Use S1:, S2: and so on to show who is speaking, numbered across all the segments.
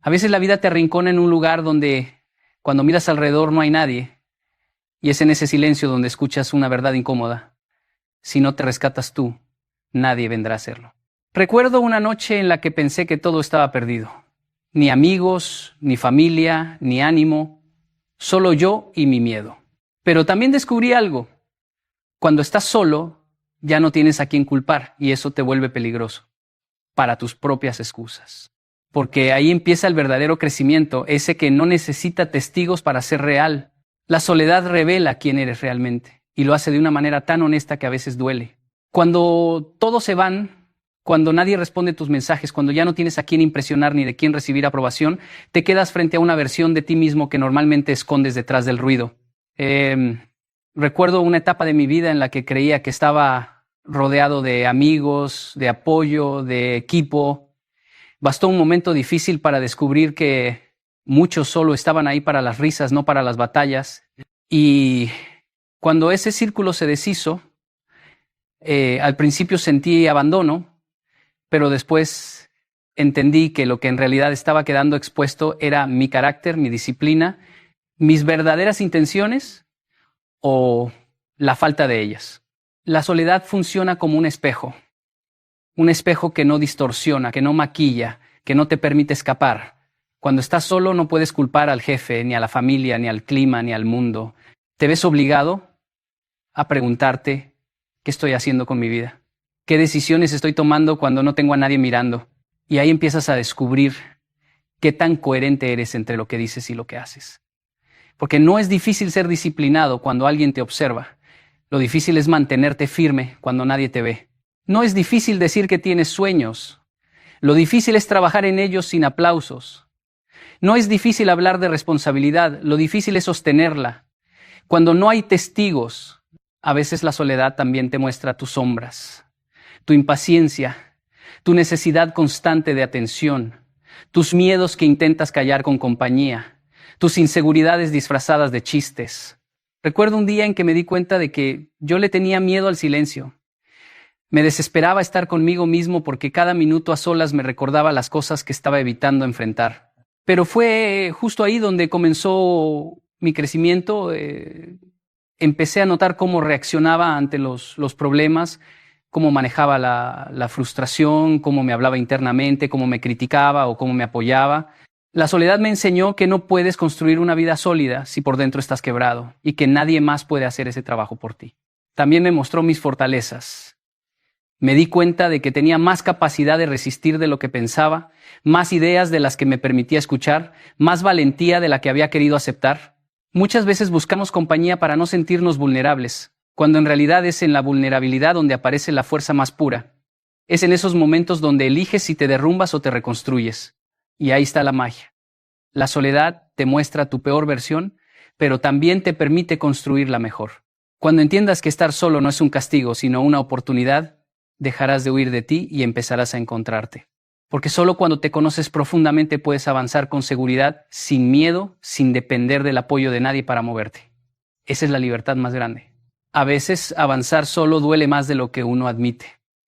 S1: A veces la vida te arrincona en un lugar donde cuando miras alrededor no hay nadie, y es en ese silencio donde escuchas una verdad incómoda. Si no te rescatas tú, nadie vendrá a hacerlo. Recuerdo una noche en la que pensé que todo estaba perdido. Ni amigos, ni familia, ni ánimo, solo yo y mi miedo. Pero también descubrí algo. Cuando estás solo, ya no tienes a quién culpar, y eso te vuelve peligroso para tus propias excusas. Porque ahí empieza el verdadero crecimiento, ese que no necesita testigos para ser real. La soledad revela quién eres realmente, y lo hace de una manera tan honesta que a veces duele. Cuando todos se van, cuando nadie responde tus mensajes, cuando ya no tienes a quién impresionar ni de quién recibir aprobación, te quedas frente a una versión de ti mismo que normalmente escondes detrás del ruido. Recuerdo una etapa de mi vida en la que creía que estaba rodeado de amigos, de apoyo, de equipo. Bastó un momento difícil para descubrir que muchos solo estaban ahí para las risas, no para las batallas. Y cuando ese círculo se deshizo, al principio sentí abandono, pero después entendí que lo que en realidad estaba quedando expuesto era mi carácter, mi disciplina, mis verdaderas intenciones o la falta de ellas. La soledad funciona como un espejo que no distorsiona, que no maquilla, que no te permite escapar. Cuando estás solo no puedes culpar al jefe, ni a la familia, ni al clima, ni al mundo. Te ves obligado a preguntarte, ¿qué estoy haciendo con mi vida? ¿Qué decisiones estoy tomando cuando no tengo a nadie mirando? Y ahí empiezas a descubrir qué tan coherente eres entre lo que dices y lo que haces. Porque no es difícil ser disciplinado cuando alguien te observa. Lo difícil es mantenerte firme cuando nadie te ve. No es difícil decir que tienes sueños. Lo difícil es trabajar en ellos sin aplausos. No es difícil hablar de responsabilidad. Lo difícil es sostenerla. Cuando no hay testigos, a veces la soledad también te muestra tus sombras, tu impaciencia, tu necesidad constante de atención, tus miedos que intentas callar con compañía, tus inseguridades disfrazadas de chistes. Recuerdo un día en que me di cuenta de que yo le tenía miedo al silencio. Me desesperaba estar conmigo mismo porque cada minuto a solas me recordaba las cosas que estaba evitando enfrentar. Pero fue justo ahí donde comenzó mi crecimiento. Empecé a notar cómo reaccionaba ante los problemas, cómo manejaba la frustración, cómo me hablaba internamente, cómo me criticaba o cómo me apoyaba. La soledad me enseñó que no puedes construir una vida sólida si por dentro estás quebrado y que nadie más puede hacer ese trabajo por ti. También me mostró mis fortalezas. Me di cuenta de que tenía más capacidad de resistir de lo que pensaba, más ideas de las que me permitía escuchar, más valentía de la que había querido aceptar. Muchas veces buscamos compañía para no sentirnos vulnerables, cuando en realidad es en la vulnerabilidad donde aparece la fuerza más pura. Es en esos momentos donde eliges si te derrumbas o te reconstruyes. Y ahí está la magia. La soledad te muestra tu peor versión, pero también te permite construir la mejor. Cuando entiendas que estar solo no es un castigo, sino una oportunidad, dejarás de huir de ti y empezarás a encontrarte. Porque solo cuando te conoces profundamente puedes avanzar con seguridad, sin miedo, sin depender del apoyo de nadie para moverte. Esa es la libertad más grande. A veces avanzar solo duele más de lo que uno admite.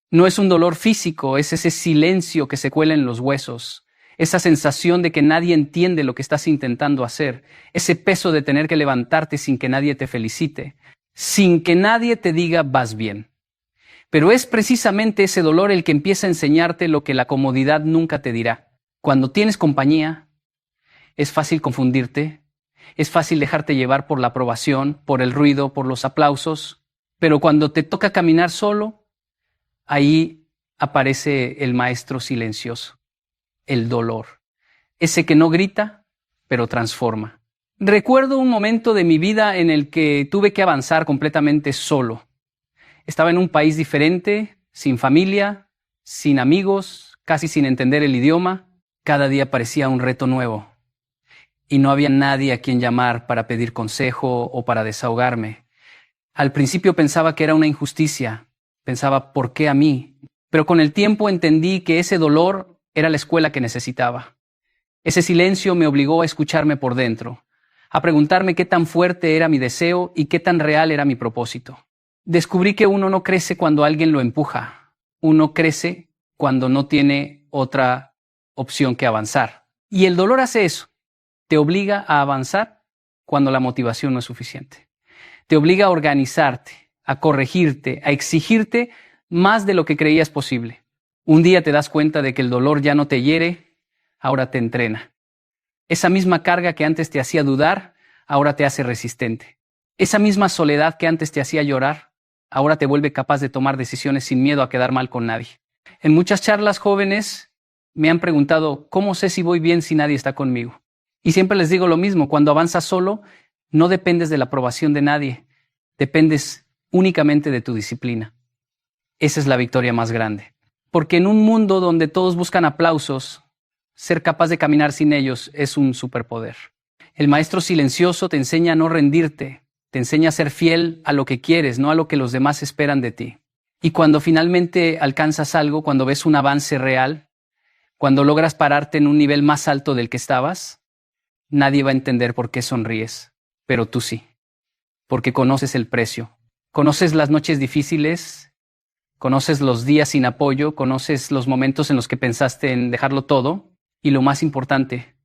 S1: No es un dolor físico, es ese silencio que se cuela en los huesos, esa sensación de que nadie entiende lo que estás intentando hacer, ese peso de tener que levantarte sin que nadie te felicite, sin que nadie te diga vas bien. Pero es precisamente ese dolor el que empieza a enseñarte lo que la comodidad nunca te dirá. Cuando tienes compañía, es fácil confundirte, es fácil dejarte llevar por la aprobación, por el ruido, por los aplausos, pero cuando te toca caminar solo, ahí aparece el maestro silencioso, el dolor, ese que no grita, pero transforma. Recuerdo un momento de mi vida en el que tuve que avanzar completamente solo. Estaba en un país diferente, sin familia, sin amigos, casi sin entender el idioma. Cada día parecía un reto nuevo. Y no había nadie a quien llamar para pedir consejo o para desahogarme. Al principio pensaba que era una injusticia. Pensaba, ¿por qué a mí? Pero con el tiempo entendí que ese dolor era la escuela que necesitaba. Ese silencio me obligó a escucharme por dentro, a preguntarme qué tan fuerte era mi deseo y qué tan real era mi propósito. Descubrí que uno no crece cuando alguien lo empuja. Uno crece cuando no tiene otra opción que avanzar. Y el dolor hace eso. Te obliga a avanzar cuando la motivación no es suficiente. Te obliga a organizarte, a corregirte, a exigirte más de lo que creías posible. Un día te das cuenta de que el dolor ya no te hiere, ahora te entrena. Esa misma carga que antes te hacía dudar, ahora te hace resistente. Esa misma soledad que antes te hacía llorar, ahora te vuelve capaz de tomar decisiones sin miedo a quedar mal con nadie. En muchas charlas jóvenes me han preguntado, ¿cómo sé si voy bien si nadie está conmigo? Y siempre les digo lo mismo, cuando avanzas solo, no dependes de la aprobación de nadie, dependes únicamente de tu disciplina. Esa es la victoria más grande. Porque en un mundo donde todos buscan aplausos, ser capaz de caminar sin ellos es un superpoder. El maestro silencioso te enseña a no rendirte, te enseña a ser fiel a lo que quieres, no a lo que los demás esperan de ti. Y cuando finalmente alcanzas algo, cuando ves un avance real, cuando logras pararte en un nivel más alto del que estabas, nadie va a entender por qué sonríes, pero tú sí, porque conoces el precio. Conoces las noches difíciles, conoces los días sin apoyo, conoces los momentos en los que pensaste en dejarlo todo, y lo más importante,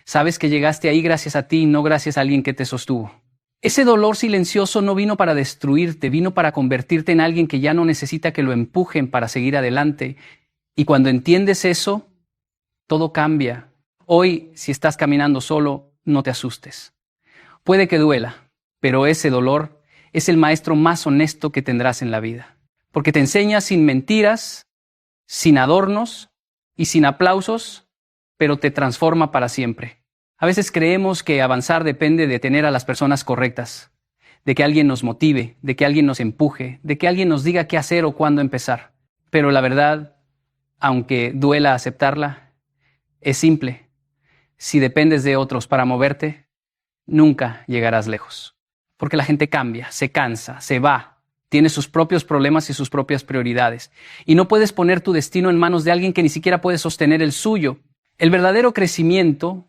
S1: sabes que llegaste ahí gracias a ti y no gracias a alguien que te sostuvo. Ese dolor silencioso no vino para destruirte, vino para convertirte en alguien que ya no necesita que lo empujen para seguir adelante. Y cuando entiendes eso, todo cambia. Hoy, si estás caminando solo, no te asustes. Puede que duela, pero ese dolor es el maestro más honesto que tendrás en la vida. Porque te enseña sin mentiras, sin adornos y sin aplausos, pero te transforma para siempre. A veces creemos que avanzar depende de tener a las personas correctas, de que alguien nos motive, de que alguien nos empuje, de que alguien nos diga qué hacer o cuándo empezar. Pero la verdad, aunque duela aceptarla, es simple. Si dependes de otros para moverte, nunca llegarás lejos. Porque la gente cambia, se cansa, se va, tiene sus propios problemas y sus propias prioridades. Y no puedes poner tu destino en manos de alguien que ni siquiera puede sostener el suyo. El verdadero crecimiento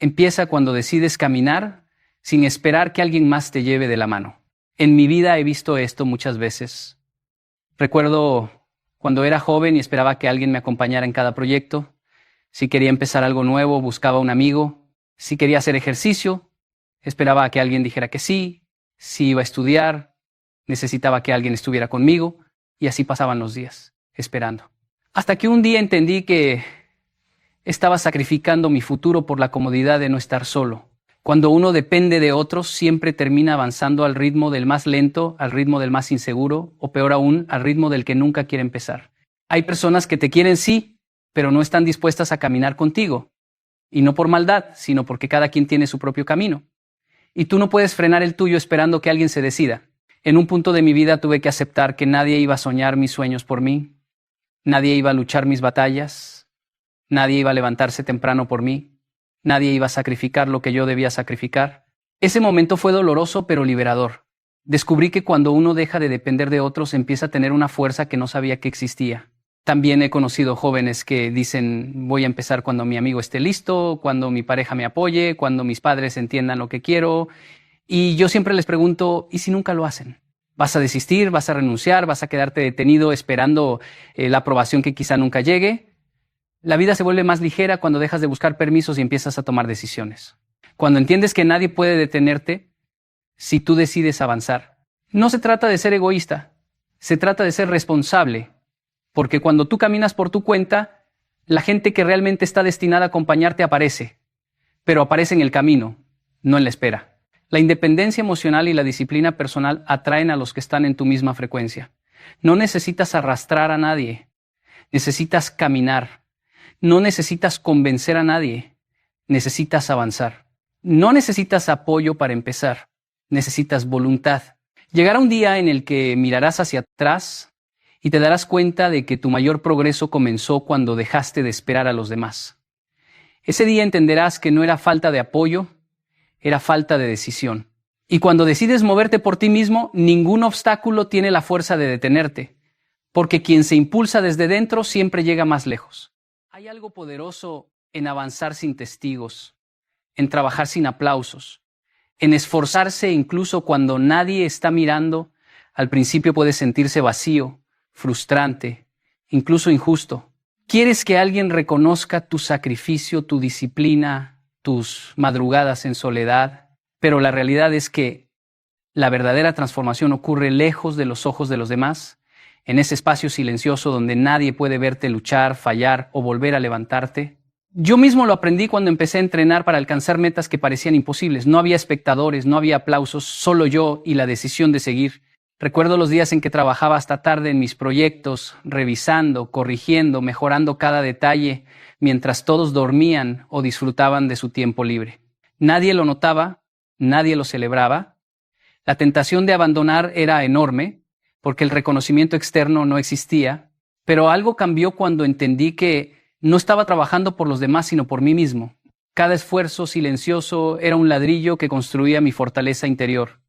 S1: empieza cuando decides caminar sin esperar que alguien más te lleve de la mano. En mi vida he visto esto muchas veces. Recuerdo cuando era joven y esperaba que alguien me acompañara en cada proyecto. Si quería empezar algo nuevo, buscaba un amigo. Si quería hacer ejercicio, esperaba a que alguien dijera que sí. Si iba a estudiar, necesitaba que alguien estuviera conmigo. Y así pasaban los días, esperando. Hasta que un día entendí que estaba sacrificando mi futuro por la comodidad de no estar solo. Cuando uno depende de otros, siempre termina avanzando al ritmo del más lento, al ritmo del más inseguro, o peor aún, al ritmo del que nunca quiere empezar. Hay personas que te quieren sí, pero no están dispuestas a caminar contigo. Y no por maldad, sino porque cada quien tiene su propio camino. Y tú no puedes frenar el tuyo esperando que alguien se decida. En un punto de mi vida tuve que aceptar que nadie iba a soñar mis sueños por mí, nadie iba a luchar mis batallas, nadie iba a levantarse temprano por mí, nadie iba a sacrificar lo que yo debía sacrificar. Ese momento fue doloroso pero liberador. Descubrí que cuando uno deja de depender de otros empieza a tener una fuerza que no sabía que existía. También he conocido jóvenes que dicen voy a empezar cuando mi amigo esté listo, cuando mi pareja me apoye, cuando mis padres entiendan lo que quiero. Y yo siempre les pregunto, ¿y si nunca lo hacen? ¿Vas a desistir? ¿Vas a renunciar? ¿Vas a quedarte detenido esperando la aprobación que quizá nunca llegue? La vida se vuelve más ligera cuando dejas de buscar permisos y empiezas a tomar decisiones. Cuando entiendes que nadie puede detenerte si tú decides avanzar. No se trata de ser egoísta, se trata de ser responsable. Porque cuando tú caminas por tu cuenta, la gente que realmente está destinada a acompañarte aparece. Pero aparece en el camino, no en la espera. La independencia emocional y la disciplina personal atraen a los que están en tu misma frecuencia. No necesitas arrastrar a nadie, necesitas caminar. No necesitas convencer a nadie, necesitas avanzar. No necesitas apoyo para empezar, necesitas voluntad. Llegará un día en el que mirarás hacia atrás y te darás cuenta de que tu mayor progreso comenzó cuando dejaste de esperar a los demás. Ese día entenderás que no era falta de apoyo, era falta de decisión. Y cuando decides moverte por ti mismo, ningún obstáculo tiene la fuerza de detenerte, porque quien se impulsa desde dentro siempre llega más lejos. Hay algo poderoso en avanzar sin testigos, en trabajar sin aplausos, en esforzarse incluso cuando nadie está mirando. Al principio puede sentirse vacío, frustrante, incluso injusto. Quieres que alguien reconozca tu sacrificio, tu disciplina, tus madrugadas en soledad, pero la realidad es que la verdadera transformación ocurre lejos de los ojos de los demás, en ese espacio silencioso donde nadie puede verte luchar, fallar o volver a levantarte. Yo mismo lo aprendí cuando empecé a entrenar para alcanzar metas que parecían imposibles. No había espectadores, no había aplausos, solo yo y la decisión de seguir. Recuerdo los días en que trabajaba hasta tarde en mis proyectos, revisando, corrigiendo, mejorando cada detalle, mientras todos dormían o disfrutaban de su tiempo libre. Nadie lo notaba, nadie lo celebraba. La tentación de abandonar era enorme, porque el reconocimiento externo no existía, pero algo cambió cuando entendí que no estaba trabajando por los demás, sino por mí mismo. Cada esfuerzo silencioso era un ladrillo que construía mi fortaleza interior,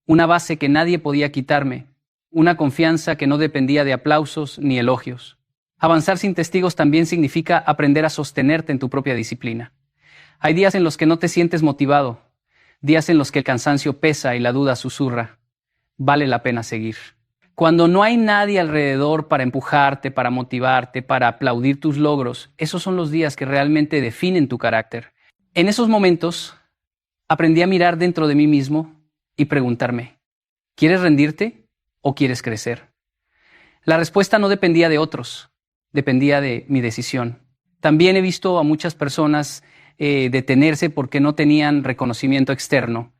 S1: una base que nadie podía quitarme, una confianza que no dependía de aplausos ni elogios. Avanzar sin testigos también significa aprender a sostenerte en tu propia disciplina. Hay días en los que no te sientes motivado, días en los que el cansancio pesa y la duda susurra. Vale la pena seguir. Cuando no hay nadie alrededor para empujarte, para motivarte, para aplaudir tus logros, esos son los días que realmente definen tu carácter. En esos momentos, aprendí a mirar dentro de mí mismo y preguntarme, ¿quieres rendirte o quieres crecer? La respuesta no dependía de otros, dependía de mi decisión. También he visto a muchas personas detenerse porque no tenían reconocimiento externo.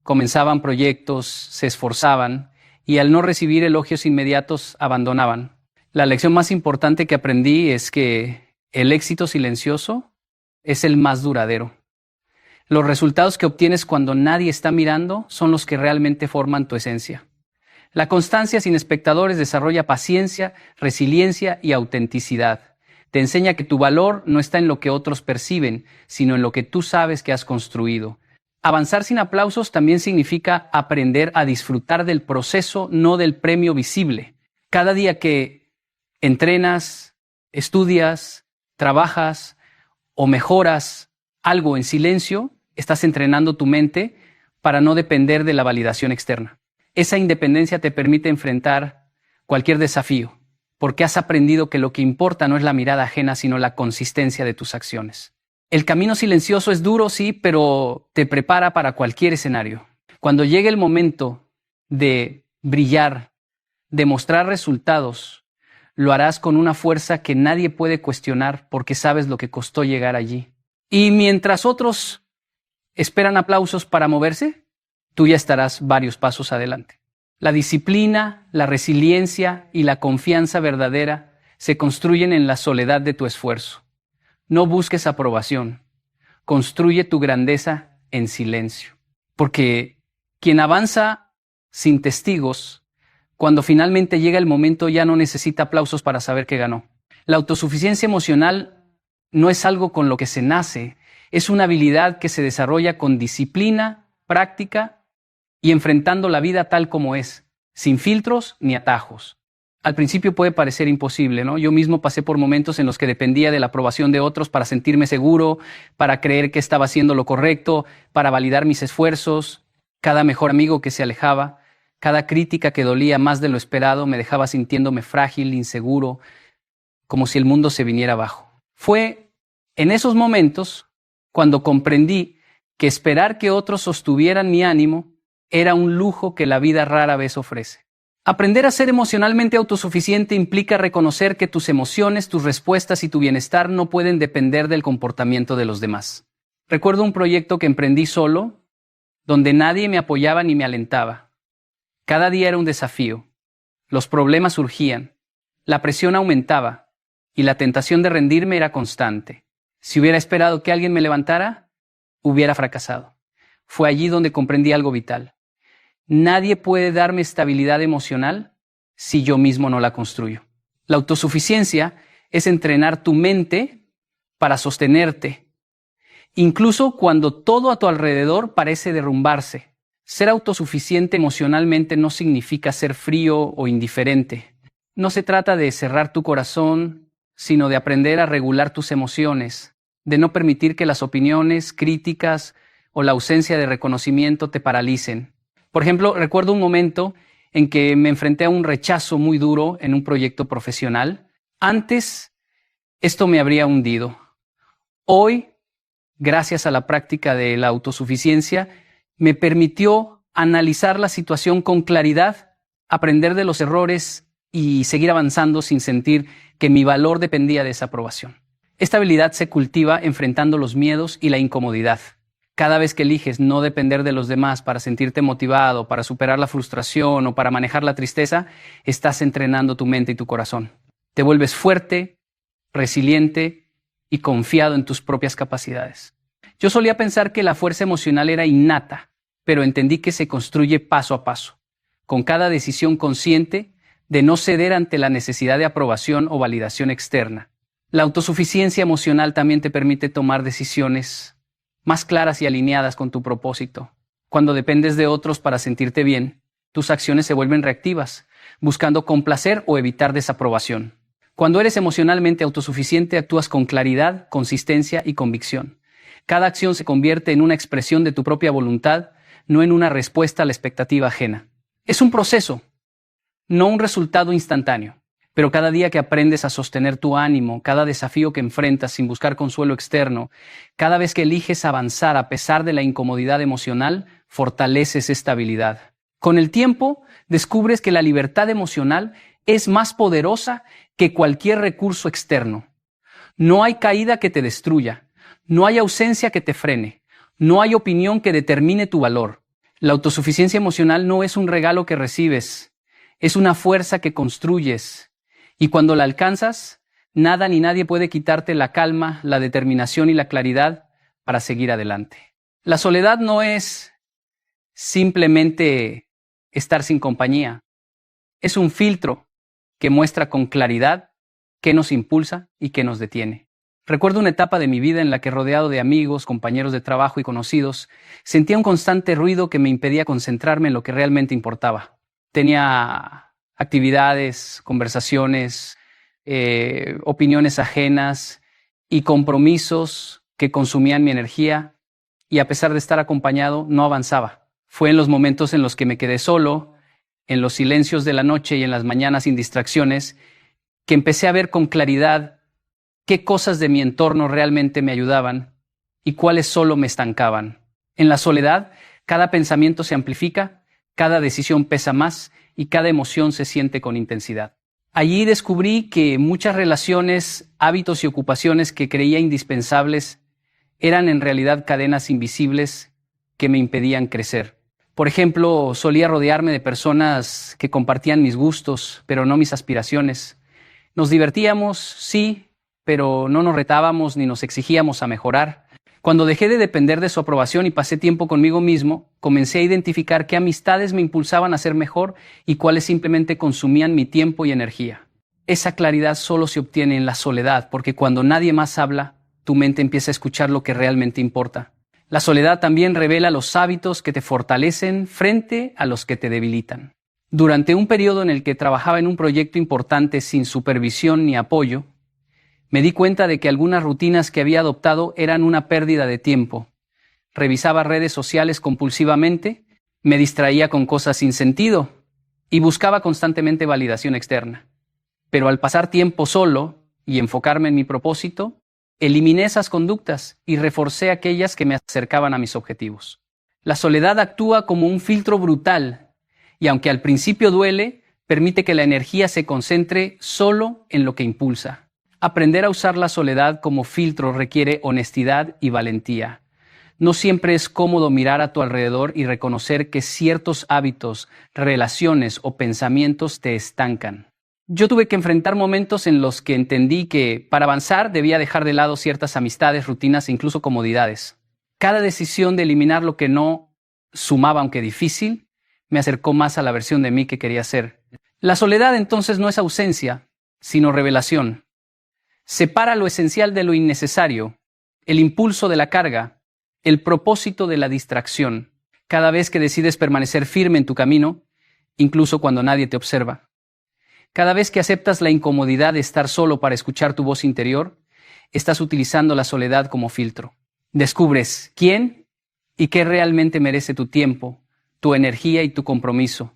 S1: Comenzaban proyectos, se esforzaban, y al no recibir elogios inmediatos abandonaban. La lección más importante que aprendí es que el éxito silencioso es el más duradero. Los resultados que obtienes cuando nadie está mirando son los que realmente forman tu esencia. La constancia sin espectadores desarrolla paciencia, resiliencia y autenticidad. Te enseña que tu valor no está en lo que otros perciben, sino en lo que tú sabes que has construido. Avanzar sin aplausos también significa aprender a disfrutar del proceso, no del premio visible. Cada día que entrenas, estudias, trabajas o mejoras algo en silencio, estás entrenando tu mente para no depender de la validación externa. Esa independencia te permite enfrentar cualquier desafío, porque has aprendido que lo que importa no es la mirada ajena, sino la consistencia de tus acciones. El camino silencioso es duro, sí, pero te prepara para cualquier escenario. Cuando llegue el momento de brillar, de mostrar resultados, lo harás con una fuerza que nadie puede cuestionar porque sabes lo que costó llegar allí. Y mientras otros esperan aplausos para moverse, tú ya estarás varios pasos adelante. La disciplina, la resiliencia y la confianza verdadera se construyen en la soledad de tu esfuerzo. No busques aprobación. Construye tu grandeza en silencio. Porque quien avanza sin testigos, cuando finalmente llega el momento ya no necesita aplausos para saber que ganó. La autosuficiencia emocional no es algo con lo que se nace, es una habilidad que se desarrolla con disciplina, práctica y enfrentando la vida tal como es, sin filtros ni atajos. Al principio puede parecer imposible, ¿no? Yo mismo pasé por momentos en los que dependía de la aprobación de otros para sentirme seguro, para creer que estaba haciendo lo correcto, para validar mis esfuerzos. Cada mejor amigo que se alejaba, cada crítica que dolía más de lo esperado me dejaba sintiéndome frágil, inseguro, como si el mundo se viniera abajo. Fue en esos momentos cuando comprendí que esperar que otros sostuvieran mi ánimo era un lujo que la vida rara vez ofrece. Aprender a ser emocionalmente autosuficiente implica reconocer que tus emociones, tus respuestas y tu bienestar no pueden depender del comportamiento de los demás. Recuerdo un proyecto que emprendí solo, donde nadie me apoyaba ni me alentaba. Cada día era un desafío. Los problemas surgían, la presión aumentaba y la tentación de rendirme era constante. Si hubiera esperado que alguien me levantara, hubiera fracasado. Fue allí donde comprendí algo vital. Nadie puede darme estabilidad emocional si yo mismo no la construyo. La autosuficiencia es entrenar tu mente para sostenerte, incluso cuando todo a tu alrededor parece derrumbarse. Ser autosuficiente emocionalmente no significa ser frío o indiferente. No se trata de cerrar tu corazón, sino de aprender a regular tus emociones, de no permitir que las opiniones, críticas o la ausencia de reconocimiento te paralicen. Por ejemplo, recuerdo un momento en que me enfrenté a un rechazo muy duro en un proyecto profesional. Antes esto me habría hundido. Hoy, gracias a la práctica de la autosuficiencia, me permitió analizar la situación con claridad, aprender de los errores y seguir avanzando sin sentir que mi valor dependía de esa aprobación. Esta habilidad se cultiva enfrentando los miedos y la incomodidad. Cada vez que eliges no depender de los demás para sentirte motivado, para superar la frustración o para manejar la tristeza, estás entrenando tu mente y tu corazón. Te vuelves fuerte, resiliente y confiado en tus propias capacidades. Yo solía pensar que la fuerza emocional era innata, pero entendí que se construye paso a paso, con cada decisión consciente de no ceder ante la necesidad de aprobación o validación externa. La autosuficiencia emocional también te permite tomar decisiones más claras y alineadas con tu propósito. Cuando dependes de otros para sentirte bien, tus acciones se vuelven reactivas, buscando complacer o evitar desaprobación. Cuando eres emocionalmente autosuficiente, actúas con claridad, consistencia y convicción. Cada acción se convierte en una expresión de tu propia voluntad, no en una respuesta a la expectativa ajena. Es un proceso, no un resultado instantáneo. Pero cada día que aprendes a sostener tu ánimo, cada desafío que enfrentas sin buscar consuelo externo, cada vez que eliges avanzar a pesar de la incomodidad emocional, fortaleces esta habilidad. Con el tiempo, descubres que la libertad emocional es más poderosa que cualquier recurso externo. No hay caída que te destruya, no hay ausencia que te frene, no hay opinión que determine tu valor. La autosuficiencia emocional no es un regalo que recibes, es una fuerza que construyes. Y cuando la alcanzas, nada ni nadie puede quitarte la calma, la determinación y la claridad para seguir adelante. La soledad no es simplemente estar sin compañía. Es un filtro que muestra con claridad qué nos impulsa y qué nos detiene. Recuerdo una etapa de mi vida en la que, rodeado de amigos, compañeros de trabajo y conocidos, sentía un constante ruido que me impedía concentrarme en lo que realmente importaba. Tenía actividades, conversaciones, opiniones ajenas y compromisos que consumían mi energía, y a pesar de estar acompañado, no avanzaba. Fue en los momentos en los que me quedé solo, en los silencios de la noche y en las mañanas sin distracciones, que empecé a ver con claridad qué cosas de mi entorno realmente me ayudaban y cuáles solo me estancaban. En la soledad, cada pensamiento se amplifica, cada decisión pesa más y cada emoción se siente con intensidad. Allí descubrí que muchas relaciones, hábitos y ocupaciones que creía indispensables eran en realidad cadenas invisibles que me impedían crecer. Por ejemplo, solía rodearme de personas que compartían mis gustos, pero no mis aspiraciones. Nos divertíamos, sí, pero no nos retábamos ni nos exigíamos a mejorar. Cuando dejé de depender de su aprobación y pasé tiempo conmigo mismo, comencé a identificar qué amistades me impulsaban a ser mejor y cuáles simplemente consumían mi tiempo y energía. Esa claridad solo se obtiene en la soledad, porque cuando nadie más habla, tu mente empieza a escuchar lo que realmente importa. La soledad también revela los hábitos que te fortalecen frente a los que te debilitan. Durante un periodo en el que trabajaba en un proyecto importante sin supervisión ni apoyo, me di cuenta de que algunas rutinas que había adoptado eran una pérdida de tiempo. Revisaba redes sociales compulsivamente, me distraía con cosas sin sentido y buscaba constantemente validación externa. Pero al pasar tiempo solo y enfocarme en mi propósito, eliminé esas conductas y reforcé aquellas que me acercaban a mis objetivos. La soledad actúa como un filtro brutal y, aunque al principio duele, permite que la energía se concentre solo en lo que impulsa. Aprender a usar la soledad como filtro requiere honestidad y valentía. No siempre es cómodo mirar a tu alrededor y reconocer que ciertos hábitos, relaciones o pensamientos te estancan. Yo tuve que enfrentar momentos en los que entendí que, para avanzar, debía dejar de lado ciertas amistades, rutinas e incluso comodidades. Cada decisión de eliminar lo que no sumaba, aunque difícil, me acercó más a la versión de mí que quería ser. La soledad entonces no es ausencia, sino revelación. Separa lo esencial de lo innecesario, el impulso de la carga, el propósito de la distracción. Cada vez que decides permanecer firme en tu camino, incluso cuando nadie te observa. Cada vez que aceptas la incomodidad de estar solo para escuchar tu voz interior, estás utilizando la soledad como filtro. Descubres quién y qué realmente merece tu tiempo, tu energía y tu compromiso.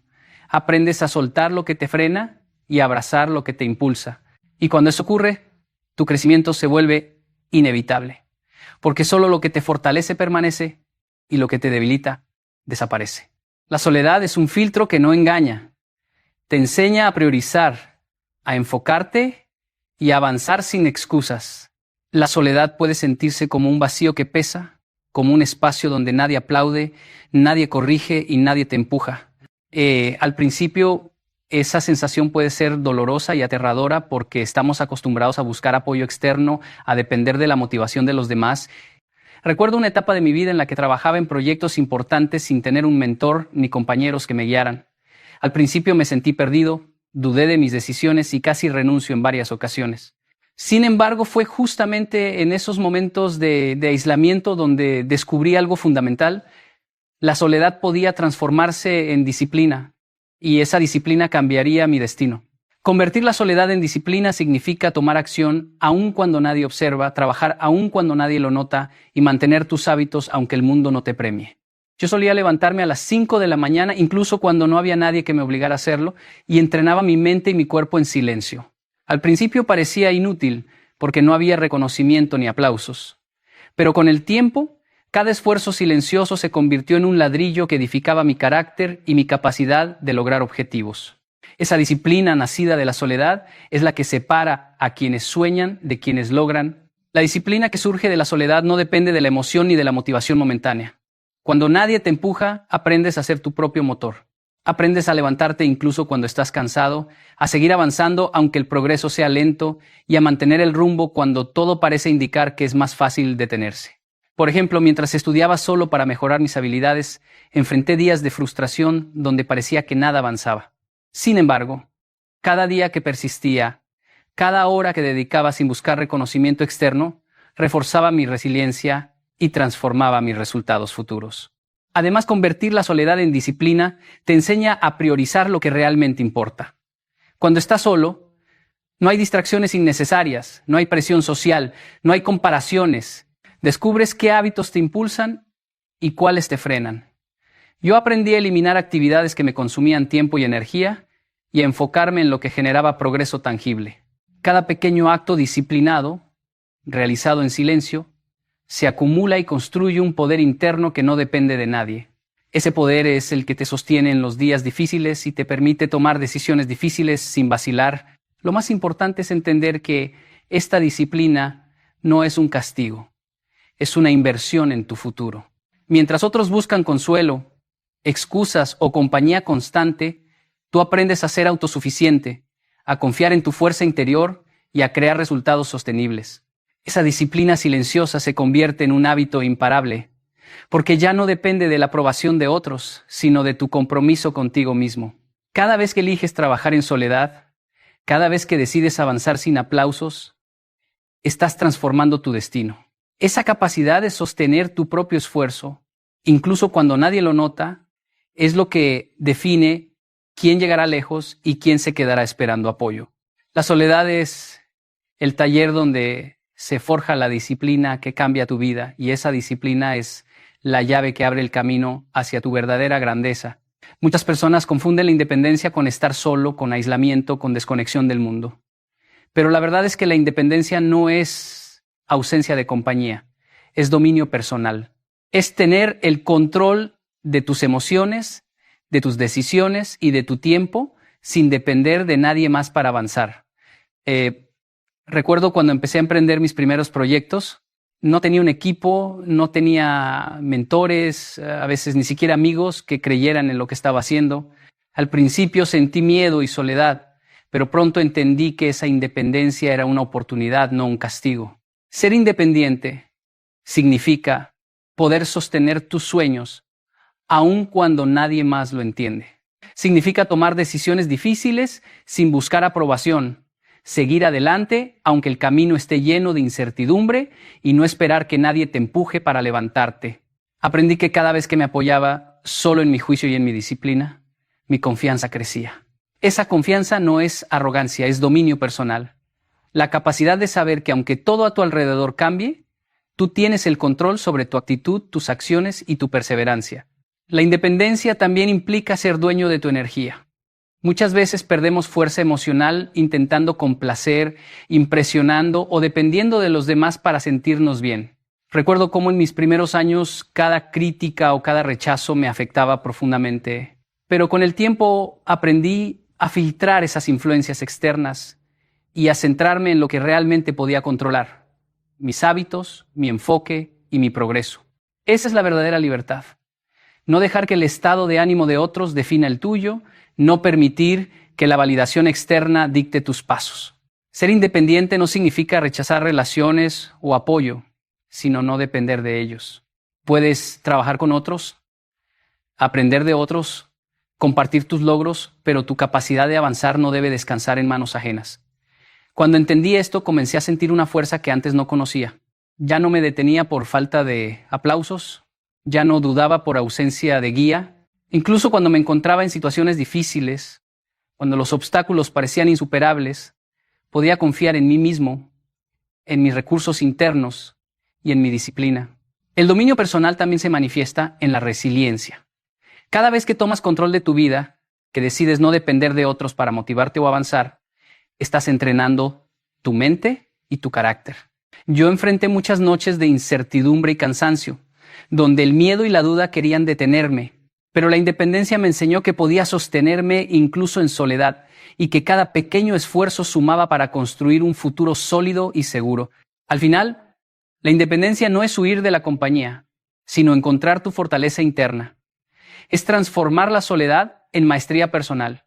S1: Aprendes a soltar lo que te frena y a abrazar lo que te impulsa. Y cuando eso ocurre, tu crecimiento se vuelve inevitable, porque solo lo que te fortalece permanece y lo que te debilita desaparece. La soledad es un filtro que no engaña. Te enseña a priorizar, a enfocarte y a avanzar sin excusas. La soledad puede sentirse como un vacío que pesa, como un espacio donde nadie aplaude, nadie corrige y nadie te empuja. Al principio, esa sensación puede ser dolorosa y aterradora porque estamos acostumbrados a buscar apoyo externo, a depender de la motivación de los demás. Recuerdo una etapa de mi vida en la que trabajaba en proyectos importantes sin tener un mentor ni compañeros que me guiaran. Al principio me sentí perdido, dudé de mis decisiones y casi renuncio en varias ocasiones. Sin embargo, fue justamente en esos momentos de aislamiento donde descubrí algo fundamental. La soledad podía transformarse en disciplina y esa disciplina cambiaría mi destino. Convertir la soledad en disciplina significa tomar acción aun cuando nadie observa, trabajar aun cuando nadie lo nota y mantener tus hábitos aunque el mundo no te premie. Yo solía levantarme a las 5 de la mañana, incluso cuando no había nadie que me obligara a hacerlo, y entrenaba mi mente y mi cuerpo en silencio. Al principio parecía inútil, porque no había reconocimiento ni aplausos. Pero con el tiempo, cada esfuerzo silencioso se convirtió en un ladrillo que edificaba mi carácter y mi capacidad de lograr objetivos. Esa disciplina nacida de la soledad es la que separa a quienes sueñan de quienes logran. La disciplina que surge de la soledad no depende de la emoción ni de la motivación momentánea. Cuando nadie te empuja, aprendes a ser tu propio motor. Aprendes a levantarte incluso cuando estás cansado, a seguir avanzando aunque el progreso sea lento y a mantener el rumbo cuando todo parece indicar que es más fácil detenerse. Por ejemplo, mientras estudiaba solo para mejorar mis habilidades, enfrenté días de frustración donde parecía que nada avanzaba. Sin embargo, cada día que persistía, cada hora que dedicaba sin buscar reconocimiento externo, reforzaba mi resiliencia y transformaba mis resultados futuros. Además, convertir la soledad en disciplina te enseña a priorizar lo que realmente importa. Cuando estás solo, no hay distracciones innecesarias, no hay presión social, no hay comparaciones. Descubres qué hábitos te impulsan y cuáles te frenan. Yo aprendí a eliminar actividades que me consumían tiempo y energía y a enfocarme en lo que generaba progreso tangible. Cada pequeño acto disciplinado, realizado en silencio, se acumula y construye un poder interno que no depende de nadie. Ese poder es el que te sostiene en los días difíciles y te permite tomar decisiones difíciles sin vacilar. Lo más importante es entender que esta disciplina no es un castigo, es una inversión en tu futuro. Mientras otros buscan consuelo, excusas o compañía constante, tú aprendes a ser autosuficiente, a confiar en tu fuerza interior y a crear resultados sostenibles. Esa disciplina silenciosa se convierte en un hábito imparable, porque ya no depende de la aprobación de otros, sino de tu compromiso contigo mismo. Cada vez que eliges trabajar en soledad, cada vez que decides avanzar sin aplausos, estás transformando tu destino. Esa capacidad de sostener tu propio esfuerzo, incluso cuando nadie lo nota, es lo que define quién llegará lejos y quién se quedará esperando apoyo. La soledad es el taller donde se forja la disciplina que cambia tu vida, y esa disciplina es la llave que abre el camino hacia tu verdadera grandeza. Muchas personas confunden la independencia con estar solo, con aislamiento, con desconexión del mundo. Pero la verdad es que la independencia no es ausencia de compañía, es dominio personal. Es tener el control de tus emociones, de tus decisiones y de tu tiempo sin depender de nadie más para avanzar. Recuerdo cuando empecé a emprender mis primeros proyectos, no tenía un equipo, no tenía mentores, a veces ni siquiera amigos que creyeran en lo que estaba haciendo. Al principio sentí miedo y soledad, pero pronto entendí que esa independencia era una oportunidad, no un castigo. Ser independiente significa poder sostener tus sueños aun cuando nadie más lo entiende. Significa tomar decisiones difíciles sin buscar aprobación, seguir adelante aunque el camino esté lleno de incertidumbre y no esperar que nadie te empuje para levantarte. Aprendí que cada vez que me apoyaba solo en mi juicio y en mi disciplina, mi confianza crecía. Esa confianza no es arrogancia, es dominio personal. La capacidad de saber que aunque todo a tu alrededor cambie, tú tienes el control sobre tu actitud, tus acciones y tu perseverancia. La independencia también implica ser dueño de tu energía. Muchas veces perdemos fuerza emocional intentando complacer, impresionando o dependiendo de los demás para sentirnos bien. Recuerdo cómo en mis primeros años cada crítica o cada rechazo me afectaba profundamente, pero con el tiempo aprendí a filtrar esas influencias externas y a centrarme en lo que realmente podía controlar: mis hábitos, mi enfoque y mi progreso. Esa es la verdadera libertad. No dejar que el estado de ánimo de otros defina el tuyo, no permitir que la validación externa dicte tus pasos. Ser independiente no significa rechazar relaciones o apoyo, sino no depender de ellos. Puedes trabajar con otros, aprender de otros, compartir tus logros, pero tu capacidad de avanzar no debe descansar en manos ajenas. Cuando entendí esto, comencé a sentir una fuerza que antes no conocía. Ya no me detenía por falta de aplausos, ya no dudaba por ausencia de guía. Incluso cuando me encontraba en situaciones difíciles, cuando los obstáculos parecían insuperables, podía confiar en mí mismo, en mis recursos internos y en mi disciplina. El dominio personal también se manifiesta en la resiliencia. Cada vez que tomas control de tu vida, que decides no depender de otros para motivarte o avanzar, estás entrenando tu mente y tu carácter. Yo enfrenté muchas noches de incertidumbre y cansancio, donde el miedo y la duda querían detenerme, pero la independencia me enseñó que podía sostenerme incluso en soledad y que cada pequeño esfuerzo sumaba para construir un futuro sólido y seguro. Al final, la independencia no es huir de la compañía, sino encontrar tu fortaleza interna. Es transformar la soledad en maestría personal,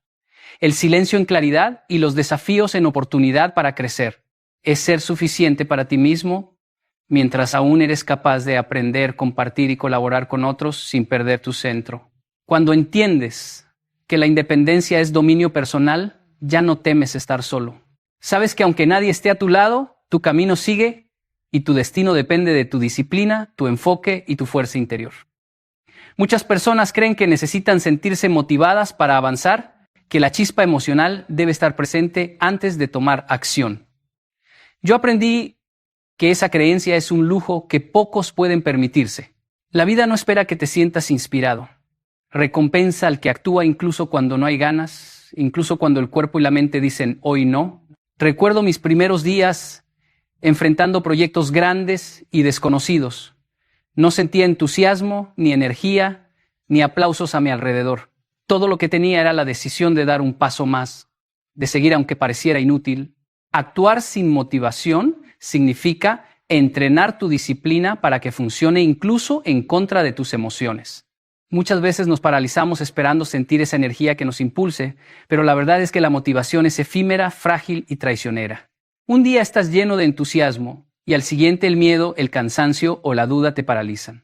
S1: el silencio en claridad y los desafíos en oportunidad para crecer. Es ser suficiente para ti mismo mientras aún eres capaz de aprender, compartir y colaborar con otros sin perder tu centro. Cuando entiendes que la independencia es dominio personal, ya no temes estar solo. Sabes que aunque nadie esté a tu lado, tu camino sigue y tu destino depende de tu disciplina, tu enfoque y tu fuerza interior. Muchas personas creen que necesitan sentirse motivadas para avanzar, que la chispa emocional debe estar presente antes de tomar acción. Yo aprendí que esa creencia es un lujo que pocos pueden permitirse. La vida no espera que te sientas inspirado. Recompensa al que actúa incluso cuando no hay ganas, incluso cuando el cuerpo y la mente dicen hoy no. Recuerdo mis primeros días enfrentando proyectos grandes y desconocidos. No sentía entusiasmo, ni energía, ni aplausos a mi alrededor. Todo lo que tenía era la decisión de dar un paso más, de seguir aunque pareciera inútil. Actuar sin motivación significa entrenar tu disciplina para que funcione incluso en contra de tus emociones. Muchas veces nos paralizamos esperando sentir esa energía que nos impulse, pero la verdad es que la motivación es efímera, frágil y traicionera. Un día estás lleno de entusiasmo y al siguiente el miedo, el cansancio o la duda te paralizan.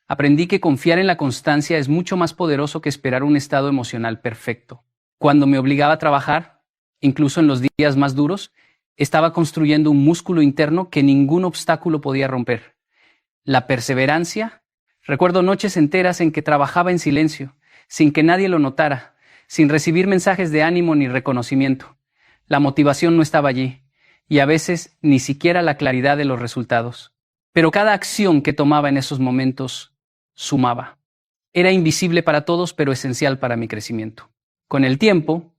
S1: Aprendí que confiar en la constancia es mucho más poderoso que esperar un estado emocional perfecto. Cuando me obligaba a trabajar, incluso en los días más duros, estaba construyendo un músculo interno que ningún obstáculo podía romper. La perseverancia. Recuerdo noches enteras en que trabajaba en silencio, sin que nadie lo notara, sin recibir mensajes de ánimo ni reconocimiento. La motivación no estaba allí, y a veces ni siquiera la claridad de los resultados. Pero cada acción que tomaba en esos momentos sumaba. Era invisible para todos, pero esencial para mi crecimiento. Con el tiempo,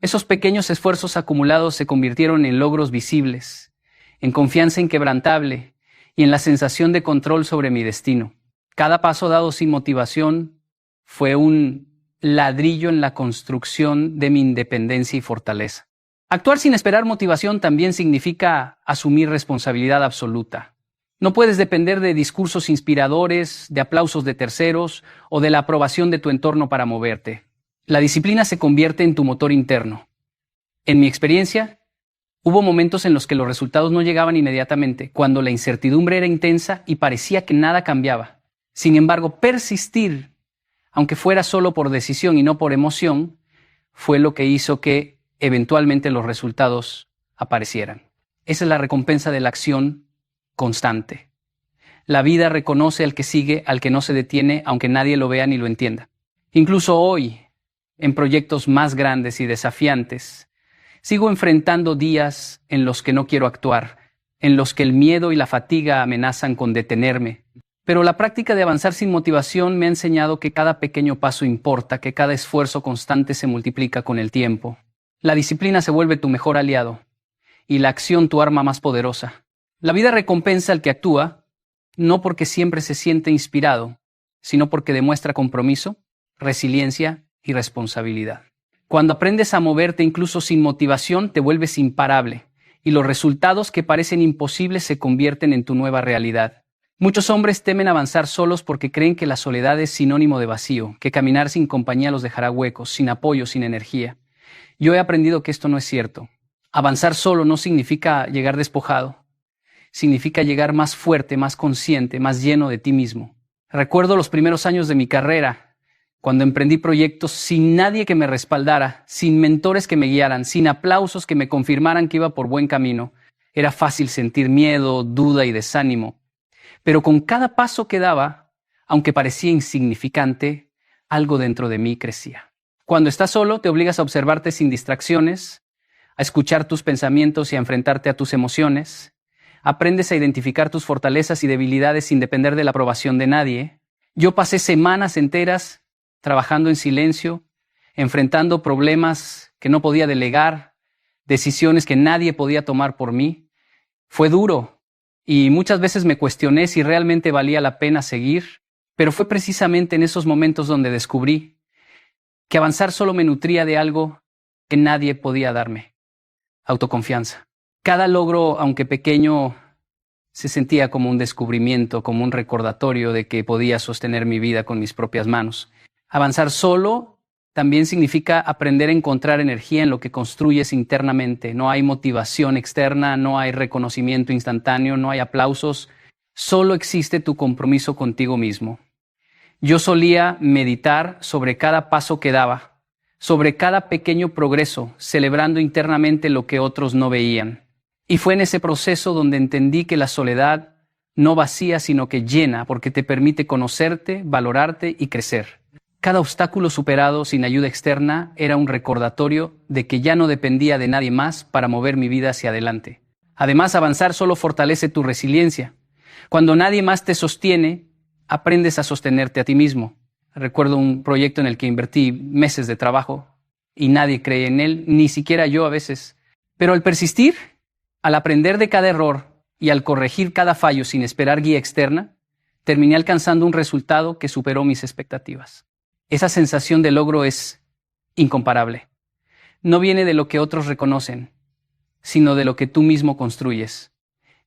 S1: esos pequeños esfuerzos acumulados se convirtieron en logros visibles, en confianza inquebrantable y en la sensación de control sobre mi destino. Cada paso dado sin motivación fue un ladrillo en la construcción de mi independencia y fortaleza. Actuar sin esperar motivación también significa asumir responsabilidad absoluta. No puedes depender de discursos inspiradores, de aplausos de terceros o de la aprobación de tu entorno para moverte. La disciplina se convierte en tu motor interno. En mi experiencia, hubo momentos en los que los resultados no llegaban inmediatamente, cuando la incertidumbre era intensa y parecía que nada cambiaba. Sin embargo, persistir, aunque fuera solo por decisión y no por emoción, fue lo que hizo que eventualmente los resultados aparecieran. Esa es la recompensa de la acción constante. La vida reconoce al que sigue, al que no se detiene, aunque nadie lo vea ni lo entienda. Incluso hoy, en proyectos más grandes y desafiantes, sigo enfrentando días en los que no quiero actuar, en los que el miedo y la fatiga amenazan con detenerme. Pero la práctica de avanzar sin motivación me ha enseñado que cada pequeño paso importa, que cada esfuerzo constante se multiplica con el tiempo. La disciplina se vuelve tu mejor aliado y la acción tu arma más poderosa. La vida recompensa al que actúa, no porque siempre se siente inspirado, sino porque demuestra compromiso, resiliencia y responsabilidad. Cuando aprendes a moverte incluso sin motivación, te vuelves imparable y los resultados que parecen imposibles se convierten en tu nueva realidad. Muchos hombres temen avanzar solos porque creen que la soledad es sinónimo de vacío, que caminar sin compañía los dejará huecos, sin apoyo, sin energía. Yo he aprendido que esto no es cierto. Avanzar solo no significa llegar despojado. Significa llegar más fuerte, más consciente, más lleno de ti mismo. Recuerdo los primeros años de mi carrera, cuando emprendí proyectos sin nadie que me respaldara, sin mentores que me guiaran, sin aplausos que me confirmaran que iba por buen camino. Era fácil sentir miedo, duda y desánimo. Pero con cada paso que daba, aunque parecía insignificante, algo dentro de mí crecía. Cuando estás solo, te obligas a observarte sin distracciones, a escuchar tus pensamientos y a enfrentarte a tus emociones. Aprendes a identificar tus fortalezas y debilidades sin depender de la aprobación de nadie. Yo pasé semanas enteras trabajando en silencio, enfrentando problemas que no podía delegar, decisiones que nadie podía tomar por mí. Fue duro. Y muchas veces me cuestioné si realmente valía la pena seguir, pero fue precisamente en esos momentos donde descubrí que avanzar solo me nutría de algo que nadie podía darme: autoconfianza. Cada logro, aunque pequeño, se sentía como un descubrimiento, como un recordatorio de que podía sostener mi vida con mis propias manos. Avanzar solo también significa aprender a encontrar energía en lo que construyes internamente. No hay motivación externa, no hay reconocimiento instantáneo, no hay aplausos. Solo existe tu compromiso contigo mismo. Yo solía meditar sobre cada paso que daba, sobre cada pequeño progreso, celebrando internamente lo que otros no veían. Y fue en ese proceso donde entendí que la soledad no vacía, sino que llena, porque te permite conocerte, valorarte y crecer. Cada obstáculo superado sin ayuda externa era un recordatorio de que ya no dependía de nadie más para mover mi vida hacia adelante. Además, avanzar solo fortalece tu resiliencia. Cuando nadie más te sostiene, aprendes a sostenerte a ti mismo. Recuerdo un proyecto en el que invertí meses de trabajo y nadie cree en él, ni siquiera yo a veces. Pero al persistir, al aprender de cada error y al corregir cada fallo sin esperar guía externa, terminé alcanzando un resultado que superó mis expectativas. Esa sensación de logro es incomparable. No viene de lo que otros reconocen, sino de lo que tú mismo construyes.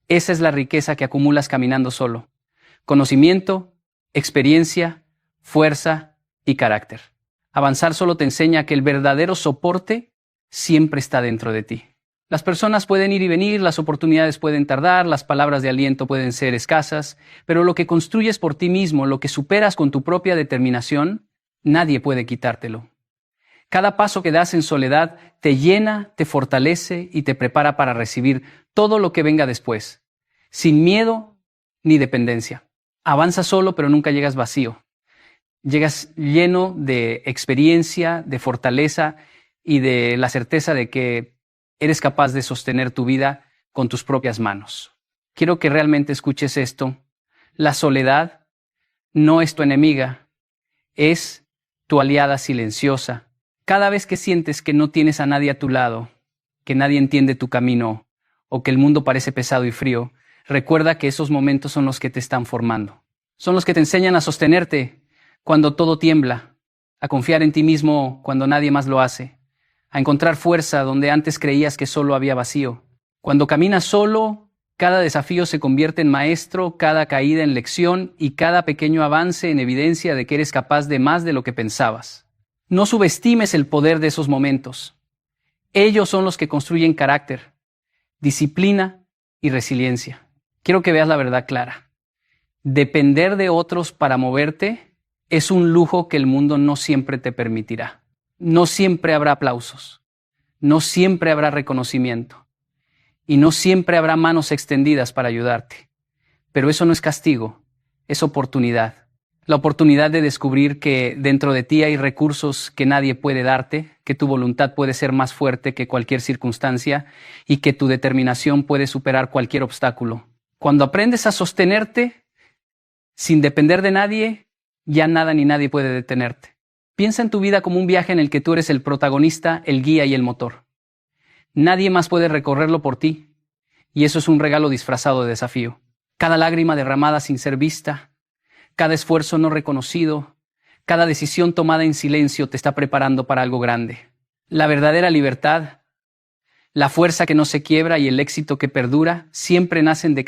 S1: Esa es la riqueza que acumulas caminando solo: conocimiento, experiencia, fuerza y carácter. Avanzar solo te enseña que el verdadero soporte siempre está dentro de ti. Las personas pueden ir y venir, las oportunidades pueden tardar, las palabras de aliento pueden ser escasas, pero lo que construyes por ti mismo, lo que superas con tu propia determinación, nadie puede quitártelo. Cada paso que das en soledad te llena, te fortalece y te prepara para recibir todo lo que venga después, sin miedo ni dependencia. Avanzas solo, pero nunca llegas vacío. Llegas lleno de experiencia, de fortaleza y de la certeza de que eres capaz de sostener tu vida con tus propias manos. Quiero que realmente escuches esto. La soledad no es tu enemiga, es tu aliada silenciosa. Cada vez que sientes que no tienes a nadie a tu lado, que nadie entiende tu camino o que el mundo parece pesado y frío, recuerda que esos momentos son los que te están formando. Son los que te enseñan a sostenerte cuando todo tiembla, a confiar en ti mismo cuando nadie más lo hace, a encontrar fuerza donde antes creías que solo había vacío. Cuando caminas solo, cada desafío se convierte en maestro, cada caída en lección y cada pequeño avance en evidencia de que eres capaz de más de lo que pensabas. No subestimes el poder de esos momentos. Ellos son los que construyen carácter, disciplina y resiliencia. Quiero que veas la verdad clara. Depender de otros para moverte es un lujo que el mundo no siempre te permitirá. No siempre habrá aplausos, no siempre habrá reconocimiento y no siempre habrá manos extendidas para ayudarte. Pero eso no es castigo, es oportunidad. La oportunidad de descubrir que dentro de ti hay recursos que nadie puede darte, que tu voluntad puede ser más fuerte que cualquier circunstancia y que tu determinación puede superar cualquier obstáculo. Cuando aprendes a sostenerte, Sin depender de nadie, ya nada ni nadie puede detenerte. Piensa en tu vida como un viaje en el que tú eres el protagonista, el guía y el motor. Nadie más puede recorrerlo por ti, y eso es un regalo disfrazado de desafío. Cada lágrima derramada sin ser vista, cada esfuerzo no reconocido, cada decisión tomada en silencio te está preparando para algo grande. La verdadera libertad, la fuerza que no se quiebra y el éxito que perdura siempre nacen de